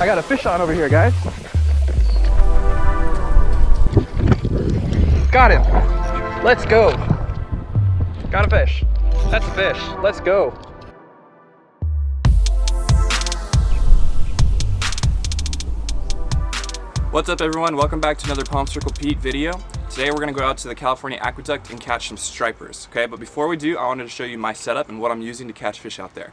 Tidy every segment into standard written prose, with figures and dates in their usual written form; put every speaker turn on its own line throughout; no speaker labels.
I got a fish on over here, guys. Got him. Let's go. Got a fish. That's a fish. Let's go. What's up, everyone? Welcome back to another Palm Circle Pete video. Today we're going to go out to the California Aqueduct and catch some stripers, okay? But before we do, I wanted to show you my setup and what I'm using to catch fish out there.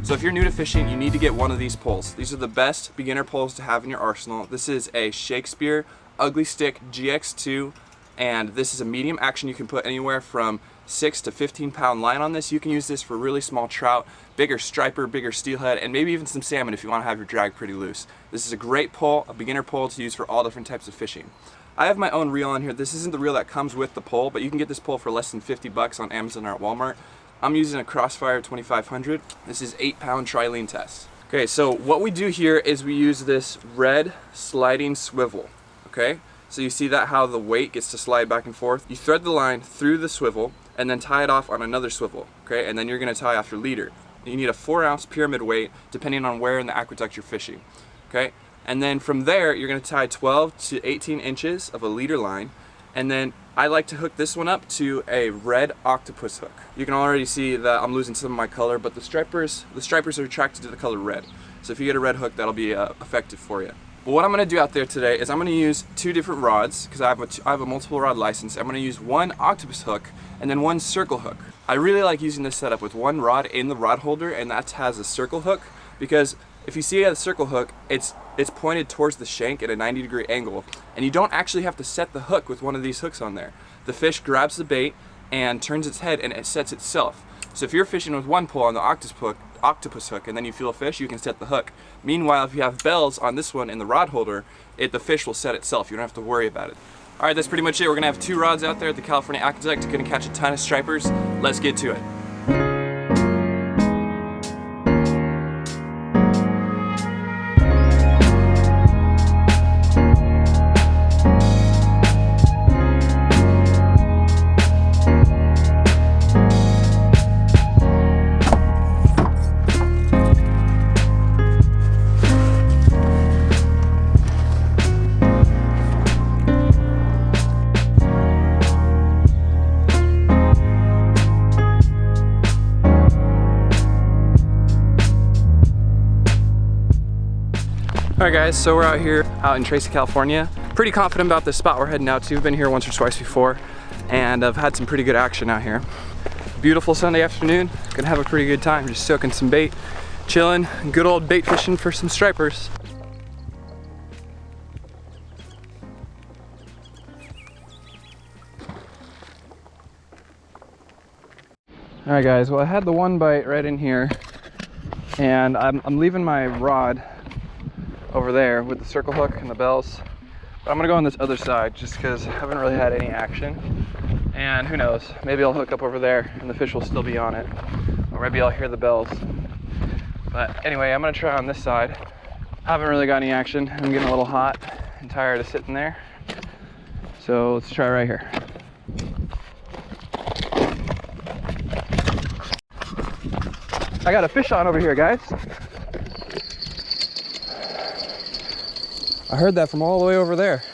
So if you're new to fishing, you need to get one of these poles. These are the best beginner poles to have in your arsenal. This is a Shakespeare Ugly Stick GX2, and this is a medium action. You can put anywhere from 6 to 15 pound line on this. You can use this for really small trout, bigger striper, bigger steelhead, and maybe even some salmon if you want to have your drag pretty loose. This is a great pole, a beginner pole to use for all different types of fishing. I have my own reel on here. This isn't the reel that comes with the pole, but you can get this pole for less than 50 bucks on Amazon or at Walmart. I'm using a Crossfire 2500. This is 8-pound trilene test. Okay, so what we do here is we use this red sliding swivel, okay? So you see that how the weight gets to slide back and forth? You thread the line through the swivel and then tie it off on another swivel, okay? And then you're gonna tie off your leader. You need a 4-ounce pyramid weight depending on where in the aqueduct you're fishing, okay? And then from there, you're gonna tie 12 to 18 inches of a leader line, and then I like to hook this one up to a red octopus hook. You can already see that I'm losing some of my color, but the stripers are attracted to the color red. So if you get a red hook, that'll be effective for you. But what I'm gonna do out there today is I'm gonna use 2 different rods, because I have a multiple rod license. I'm gonna use one octopus hook and then one circle hook. I really like using this setup with one rod in the rod holder, and that has a circle hook, because if you see a circle hook, it's pointed towards the shank at a 90-degree angle, and you don't actually have to set the hook with one of these hooks on there. The fish grabs the bait and turns its head and it sets itself. So if you're fishing with one pole on the octopus hook and then you feel a fish, you can set the hook. Meanwhile, if you have bells on this one in the rod holder, the fish will set itself. You don't have to worry about it. All right, that's pretty much it. We're gonna have 2 rods out there at the California Aqueduct. Gonna catch a ton of stripers. Let's get to it. Alright guys, so we're out here in Tracy, California. Pretty confident about this spot we're heading out to. Been here once or twice before, and I've had some pretty good action out here. Beautiful Sunday afternoon. Gonna have a pretty good time, just soaking some bait, chilling, good old bait fishing for some stripers. Alright guys, well I had the one bite right in here, and I'm leaving my rod over there with the circle hook and the bells, but I'm gonna go on this other side just because I haven't really had any action, and who knows, maybe I'll hook up over there and the fish will still be on it, or maybe I'll hear the bells. But anyway, I'm gonna try on this side. I haven't really got any action. I'm getting a little hot and tired of sitting there, so let's try right here. I got a fish on over here, guys. I heard that from all the way over there.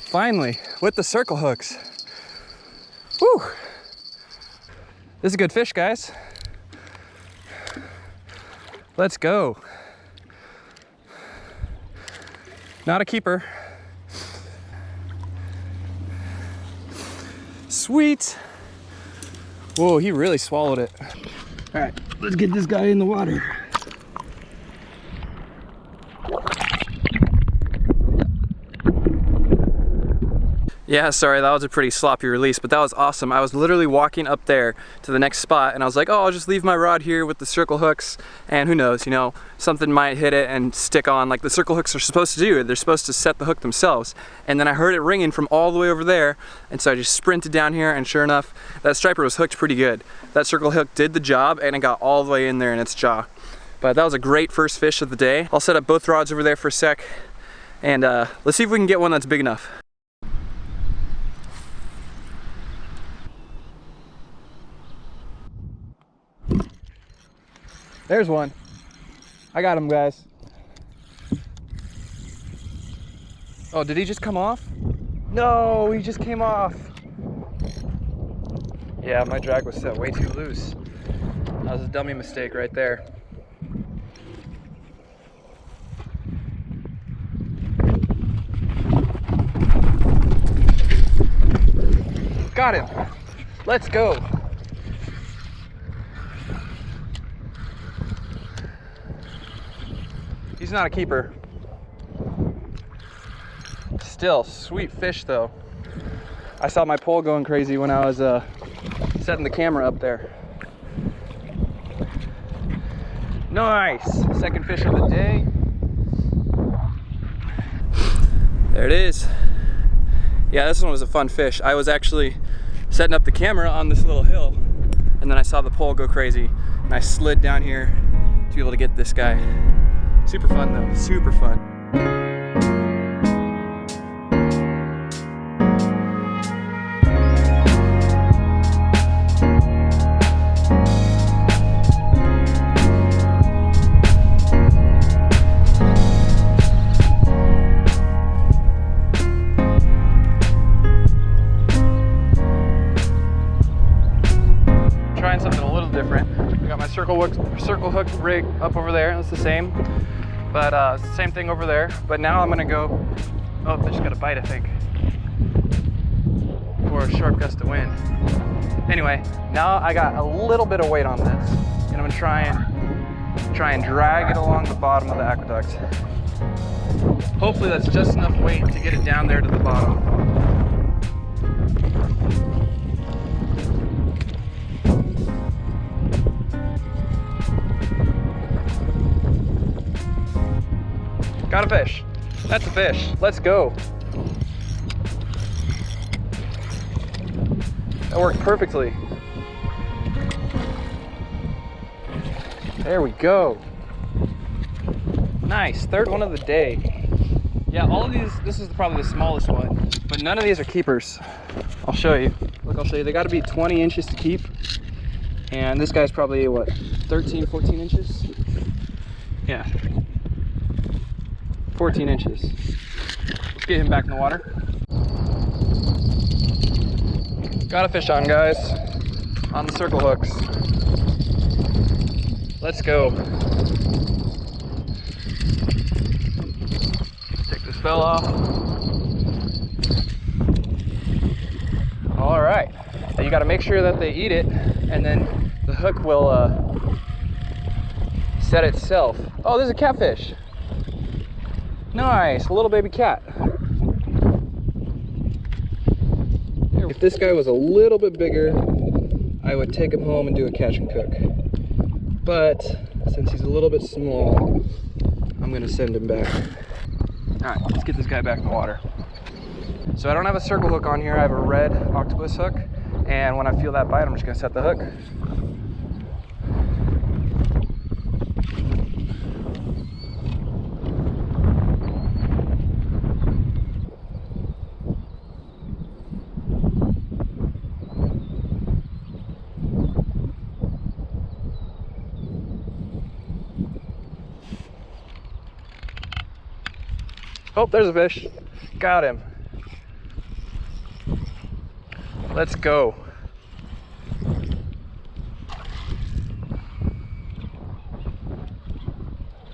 Finally, with the circle hooks. Whew. This is a good fish, guys. Let's go. Not a keeper. Sweet. Whoa, he really swallowed it. All right, let's get this guy in the water. Yeah, sorry, that was a pretty sloppy release, but that was awesome. I was literally walking up there to the next spot and I was like, oh, I'll just leave my rod here with the circle hooks, and who knows, you know, something might hit it and stick on like the circle hooks are supposed to do. They're supposed to set the hook themselves. And then I heard it ringing from all the way over there, and so I just sprinted down here, and sure enough, that striper was hooked pretty good. That circle hook did the job and it got all the way in there in its jaw. But that was a great first fish of the day. I'll set up both rods over there for a sec, and let's see if we can get one that's big enough. There's one. I got him, guys. Oh, did he just come off? No, he just came off. Yeah, my drag was set way too loose. That was a dummy mistake right there. Got him. Let's go. He's not a keeper. Still, sweet fish though. I saw my pole going crazy when I was setting the camera up there. Nice, second fish of the day. There it is. Yeah, this one was a fun fish. I was actually setting up the camera on this little hill, and then I saw the pole go crazy, and I slid down here to be able to get this guy. Super fun though, super fun. Something a little different. I got my circle hook rig up over there. It's the same, but it's the same thing over there. But now I'm gonna go. Oh, they just got a bite, I think, or a sharp gust of wind. Anyway, now I got a little bit of weight on this, and I'm gonna try and drag it along the bottom of the aqueduct. Hopefully, that's just enough weight to get it down there to the bottom. Got a fish. That's a fish. Let's go. That worked perfectly. There we go. Nice, third one of the day. Yeah, all of these, this is probably the smallest one, but none of these are keepers. I'll show you. Look, I'll show you. They gotta be 20 inches to keep. And this guy's probably, what, 13, 14 inches? Yeah. 14 inches. Let's get him back in the water. Got a fish on, guys, on the circle hooks. Let's go. Take this bell off. All right. Now you got to make sure that they eat it, and then the hook will set itself. Oh, there's a catfish. Nice, a little baby cat. If this guy was a little bit bigger, I would take him home and do a catch and cook. But since he's a little bit small, I'm gonna send him back. All right, let's get this guy back in the water. So I don't have a circle hook on here, I have a red octopus hook. And when I feel that bite, I'm just gonna set the hook. Oh, there's a fish. Got him. Let's go.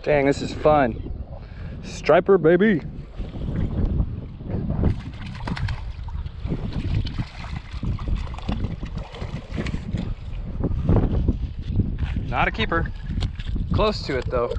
Dang, this is fun. Striper, baby. Not a keeper. Close to it though.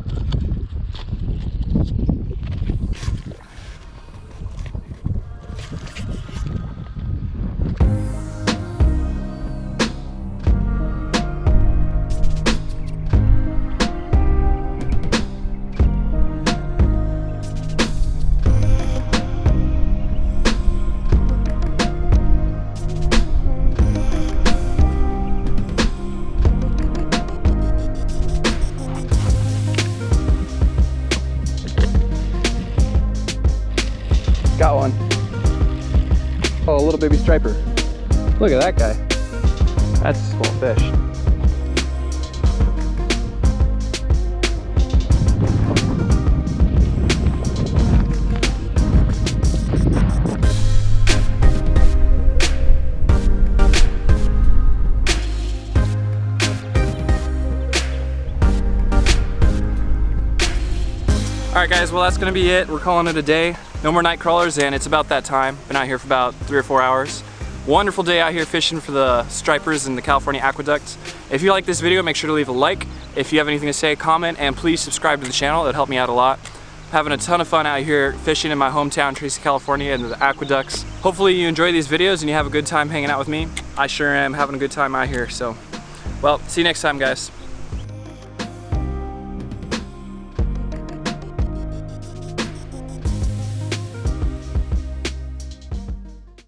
little baby striper. Look at that guy. That's a small fish. Alright guys, well that's gonna be it. We're calling it a day. No more night crawlers, and it's about that time. Been out here for about 3 or 4 hours. Wonderful day out here fishing for the stripers in the California Aqueduct. If you like this video, make sure to leave a like. If you have anything to say, comment, and please subscribe to the channel. It'd help me out a lot. Having a ton of fun out here fishing in my hometown, Tracy, California, and the aqueducts. Hopefully you enjoy these videos and you have a good time hanging out with me. I sure am having a good time out here, so, well, see you next time, guys.